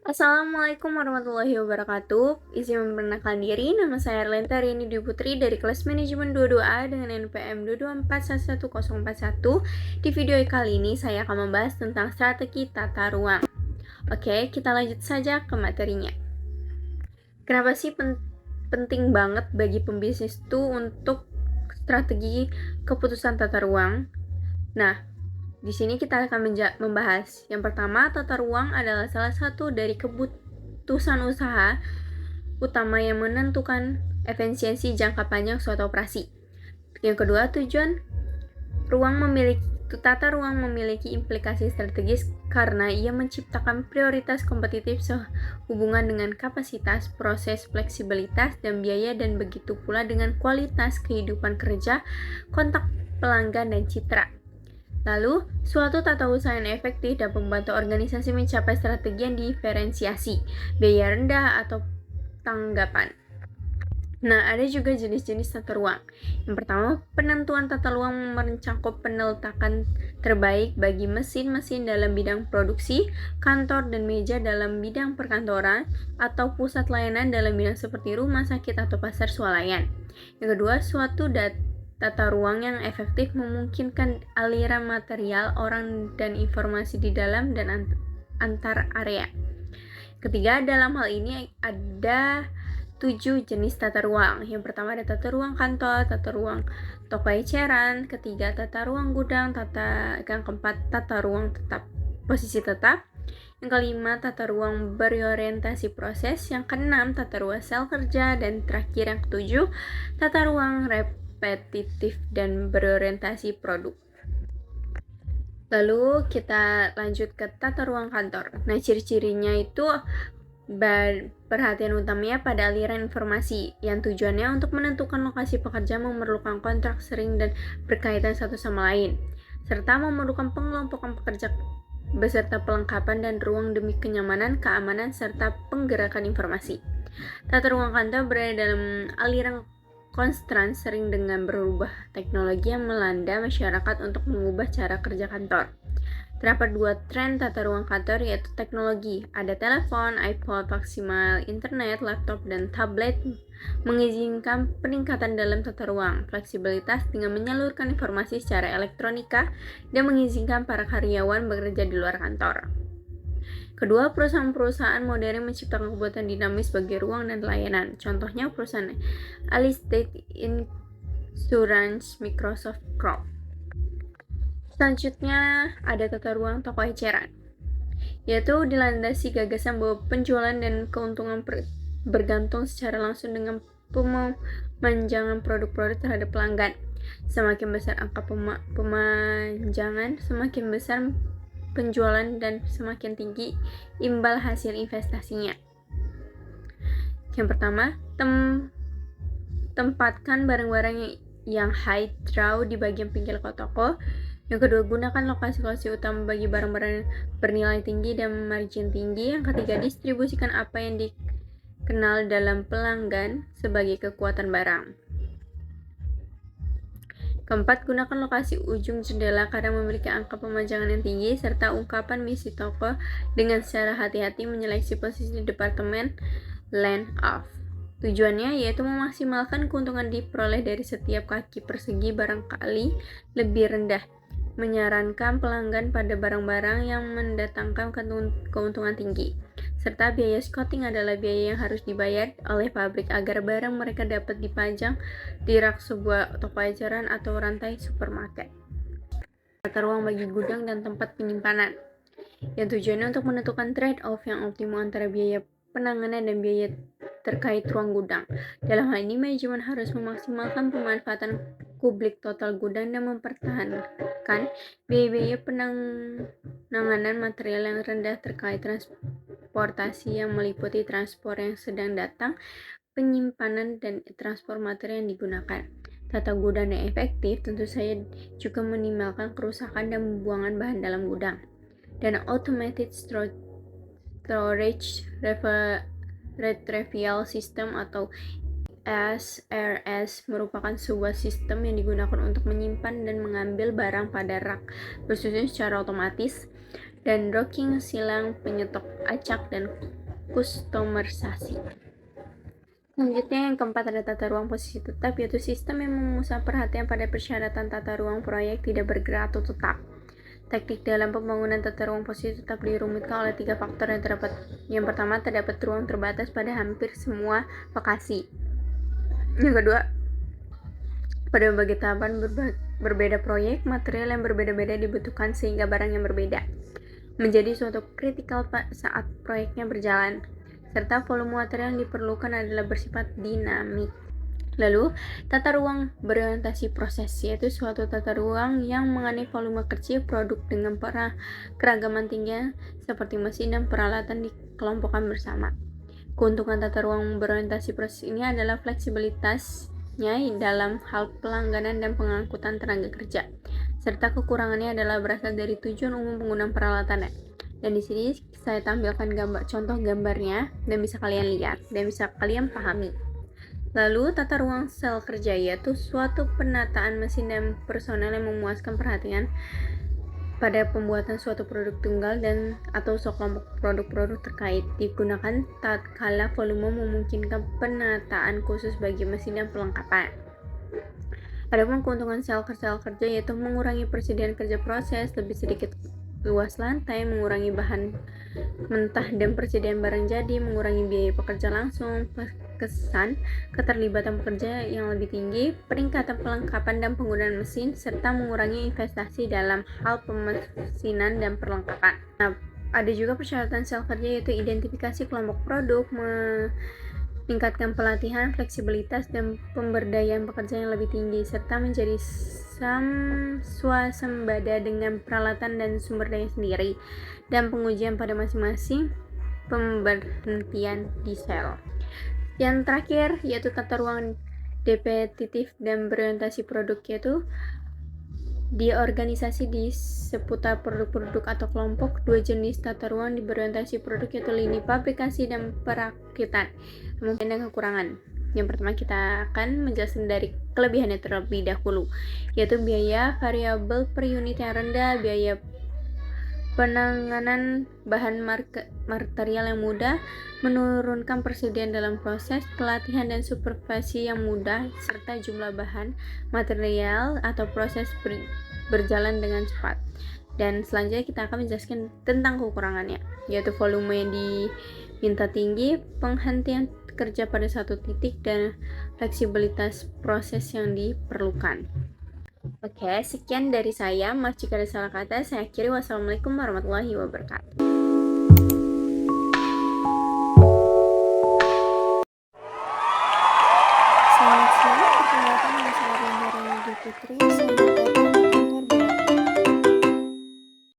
Assalamualaikum warahmatullahi wabarakatuh. Izin memperkenalkan diri, nama saya Erlenta Rini Dwi Putri dari kelas manajemen 22A dengan NPM 2241141. Di video kali ini saya akan membahas tentang strategi tata ruang. Oke, kita lanjut saja ke materinya. Kenapa sih penting banget bagi pembisnis itu untuk strategi keputusan tata ruang? Nah, di sini kita akan membahas. Yang pertama, tata ruang adalah salah satu dari keputusan usaha utama yang menentukan efisiensi jangka panjang suatu operasi. Yang kedua, tata ruang memiliki implikasi strategis karena ia menciptakan prioritas kompetitif sehubungan dengan kapasitas, proses, fleksibilitas, dan biaya, dan begitu pula dengan kualitas kehidupan kerja, kontak pelanggan, dan citra. Lalu, suatu tata usaha yang efektif dapat membantu organisasi mencapai strategi yang diferensiasi, biaya rendah, atau tanggapan. Nah, ada juga jenis-jenis tata ruang. Yang pertama, penentuan tata ruang mencakup peneletakan terbaik bagi mesin-mesin dalam bidang produksi, kantor dan meja dalam bidang perkantoran, atau pusat layanan dalam bidang seperti rumah sakit atau pasar swalayan. Yang kedua, suatu tata ruang yang efektif memungkinkan aliran material, orang, dan informasi di dalam dan antar area. Ketiga, dalam hal ini ada 7 jenis tata ruang. Yang pertama ada tata ruang kantor, tata ruang toko eceran, ketiga tata ruang gudang, yang keempat tata ruang posisi tetap, yang kelima tata ruang berorientasi proses, yang keenam tata ruang sel kerja, dan terakhir yang ketujuh tata ruang repetitif dan berorientasi produk. Lalu kita lanjut ke tata ruang kantor. Nah, ciri-cirinya itu perhatian utamanya pada aliran informasi yang tujuannya untuk menentukan lokasi pekerja, memerlukan kontrak sering dan berkaitan satu sama lain, serta memerlukan pengelompokan pekerja beserta pelengkapan dan ruang demi kenyamanan, keamanan, serta penggerakan informasi. Tata ruang kantor berada dalam aliran konstan sering dengan berubah teknologi yang melanda masyarakat untuk mengubah cara kerja kantor. Terdapat 2 tren tata ruang kantor, yaitu teknologi. Ada telepon, iPod, maksimal, internet, laptop, dan tablet mengizinkan peningkatan dalam tata ruang, fleksibilitas dengan menyalurkan informasi secara elektronika, dan mengizinkan para karyawan bekerja di luar kantor. Kedua, perusahaan-perusahaan modern menciptakan kebutuhan dinamis bagi ruang dan layanan. Contohnya perusahaan Allstate Insurance, Microsoft Corp. Selanjutnya ada tata ruang toko eceran, yaitu dilandasi gagasan bahwa penjualan dan keuntungan bergantung secara langsung dengan pemanjangan produk-produk terhadap pelanggan. Semakin besar angka pemanjangan, semakin besar penjualan dan semakin tinggi imbal hasil investasinya. Yang pertama, tempatkan barang-barang yang high draw di bagian pinggir toko. Yang kedua, gunakan lokasi-lokasi utama bagi barang-barang bernilai tinggi dan margin tinggi. Yang ketiga, distribusikan apa yang dikenal dalam pelanggan sebagai kekuatan barang. Keempat, gunakan lokasi ujung jendela karena memiliki angka pemajangan yang tinggi, serta ungkapan misi toko dengan secara hati-hati menyeleksi posisi departemen line off. Tujuannya yaitu memaksimalkan keuntungan diperoleh dari setiap kaki persegi barangkali lebih rendah, menyarankan pelanggan pada barang-barang yang mendatangkan keuntungan tinggi, serta biaya scouting adalah biaya yang harus dibayar oleh pabrik agar barang mereka dapat dipajang di rak sebuah toko eceran atau rantai supermarket. Tata ruang bagi gudang dan tempat penyimpanan, yang tujuannya untuk menentukan trade-off yang optimal antara biaya penanganan dan biaya terkait ruang gudang. Dalam hal ini, manajemen harus memaksimalkan pemanfaatan kublik total gudang dan mempertahankan biaya penanganan material yang rendah terkait transportasi yang meliputi transport yang sedang datang, penyimpanan, dan transport material yang digunakan. Tata gudang yang efektif tentu saja juga minimalkan kerusakan dan pembuangan bahan dalam gudang. Dan automated storage retrieval system atau SRS merupakan sebuah sistem yang digunakan untuk menyimpan dan mengambil barang pada rak bersusun secara otomatis, dan docking, silang, penyetok acak, dan kustomerisasi. Selanjutnya yang keempat ada tata ruang posisi tetap, yaitu sistem yang memusat perhatian pada persyaratan tata ruang proyek tidak bergerak atau tetap. Teknik dalam pembangunan tata ruang posisi tetap dirumuskan oleh 3 faktor yang terdapat. Yang pertama, terdapat ruang terbatas pada hampir semua lokasi. Yang kedua, pada berbagai tahapan berbeda proyek, material yang berbeda-beda dibutuhkan sehingga barang yang berbeda menjadi suatu kritikal saat proyeknya berjalan, serta volume material yang diperlukan adalah bersifat dinamik. Lalu, tata ruang berorientasi proses, yaitu suatu tata ruang yang mengenai volume kecil produk dengan keragaman tinggi seperti mesin dan peralatan dikelompokkan bersama. Keuntungan tata ruang berorientasi proses ini adalah fleksibilitasnya dalam hal pelangganan dan pengangkutan tenaga kerja, serta kekurangannya adalah berasal dari tujuan umum penggunaan peralatan. Dan di sini saya tampilkan contoh gambarnya dan bisa kalian lihat dan bisa kalian pahami. Lalu tata ruang sel kerja, yaitu suatu penataan mesin dan personel yang memuaskan perhatian pada pembuatan suatu produk tunggal dan atau sekelompok produk-produk terkait, digunakan tatkala volume memungkinkan penataan khusus bagi mesin dan perlengkapan. Adapun keuntungan sel kerja yaitu mengurangi persediaan kerja proses, lebih sedikit luas lantai, mengurangi bahan mentah dan persediaan barang jadi, mengurangi biaya pekerja langsung, kesan keterlibatan pekerja yang lebih tinggi, peningkatan pelengkapan dan penggunaan mesin, serta mengurangi investasi dalam hal pemesinan dan perlengkapan. Nah, ada juga persyaratan sel kerja yaitu identifikasi kelompok produk, meningkatkan pelatihan, fleksibilitas, dan pemberdayaan pekerja yang lebih tinggi, serta menjadi swasembada dengan peralatan dan sumber daya sendiri, dan pengujian pada masing-masing pemberhentian di sel. Yang terakhir yaitu tata ruang repetitif dan berorientasi produk, yaitu di organisasi di seputar produk-produk atau kelompok. Dua jenis tata ruang di berorientasi produk yaitu lini pabrikasi dan perakitan. Mungkin ada kekurangan. Yang pertama, kita akan menjelaskan dari kelebihannya terlebih dahulu, yaitu biaya variabel per unit yang rendah, biaya penanganan bahan material yang mudah, menurunkan persediaan dalam proses, pelatihan dan supervisi yang mudah, serta jumlah bahan material atau proses berjalan dengan cepat. Dan selanjutnya kita akan menjelaskan tentang kekurangannya, yaitu volume yang diminta tinggi, penghentian kerja pada satu titik, dan fleksibilitas proses yang diperlukan. Oke, sekian dari saya. Maaf jika ada salah kata. Saya akhiri. Wassalamualaikum warahmatullahi wabarakatuh.